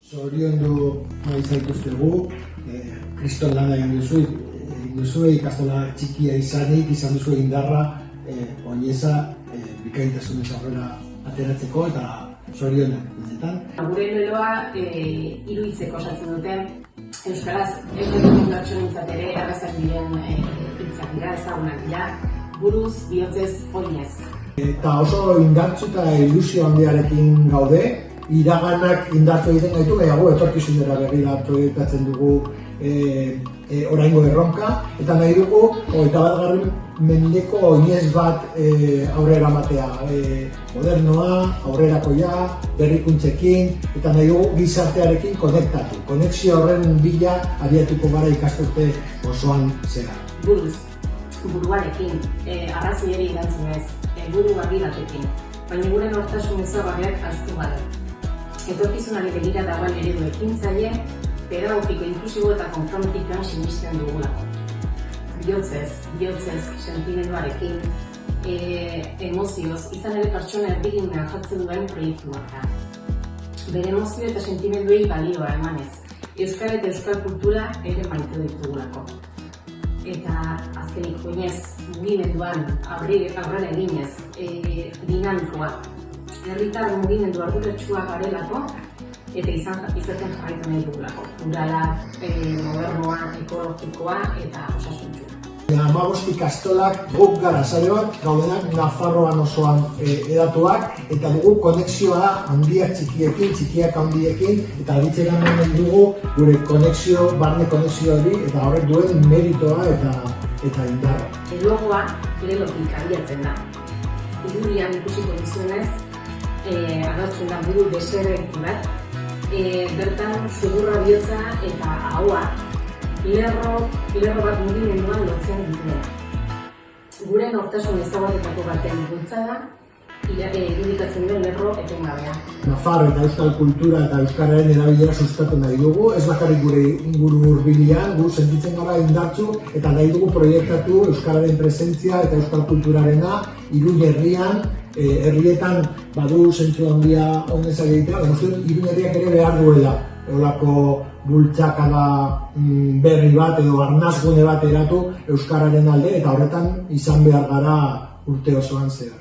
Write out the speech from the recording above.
Zoriondu nahi zaituztegu, kriston lana egin duzu, ikastola txikia izanik, izan duzu indarra, oineza, bikaintasunez aurrera ateratzeko eta zorionak benetan. Gure leloa hiru hitzek osatzen duten, euskaraz ez dut pertsonentzat ere errazak diren hitzak dira, ezagunak dira, buruz, bihotzez, oinez. Eta oso indartsu eta ilusio handiarekin gaude, iraganak indartu egiten gaitu, gehiago etorkizunera begira proiektatzen dugu oraingo erronka, eta nahi dugu 21. mendeko oinez bat aurrera matea, modernoa, aurrerakoia, berrikuntzekin, eta nahi dugu gizartearekin konektatu. Konexio horren bila abiatuko gara ikasturte osoan zehar. Buruz, buruarekin, arrazoiari erantzunez, buru garbi batekin, baina gure nortasun ezaugarriak ahaztu gabe. Etorkizunari begira dagoen eredu ekintzaile, pedagogiko, inklusibo eta konprometikoan sinisten dugulako. Bihotzez, sentimenduarekin, emozioz, izan ere pertsona erdigunean jartzen duen proiektu bat da. Bere emozio eta sentimenduei balioa emanez, euskara eta euskal kultura ere maite ditugulako. Eta azkenik oinez, mugimenduan aurrera eginez, dinamikoa, herritar mugimendu arduratsua garelako eta izaten jarraitu nahi dugulako. Plurala, modernoa, ekologikoa eta osasuntsua. 15 ikastolak guk gara saioak, gaudenak Nafarroan osoan hedatuak, eta dugu konexioa handiak txikiekin, txikiak handiekin, eta aditzera nahi dugu gure konexio, barne konexio hori, eta horrek duen meritoa eta indarra. Logoa lelotik abiatzen da. Irudian ikusiko dizuenez, agertzen da buru deserrekin bat, bertan sudurra bihotza eta ahoa, lerro bat mugimenduan lotzen dituena. Gure nortasun ezaugarrietako baten bultzada, irudikatzen den lerro etengabea. Nafarro eta euskal kultura eta euskararen erabilera sustatu nahi dugu, ez bakarrik gure inguru hurbilean, gu sentitzen gara indartsu eta nahi dugu proiektatu euskararen presentzia eta euskal kulturarena Iruña herrian, herrietan badu zentzu handia honez egitea, baina Iruña herriak ere behar duela. Eolako bultzakada berri bat edo arnasgune bat eratu euskararen alde eta horretan izan behar gara urte osoan zehar.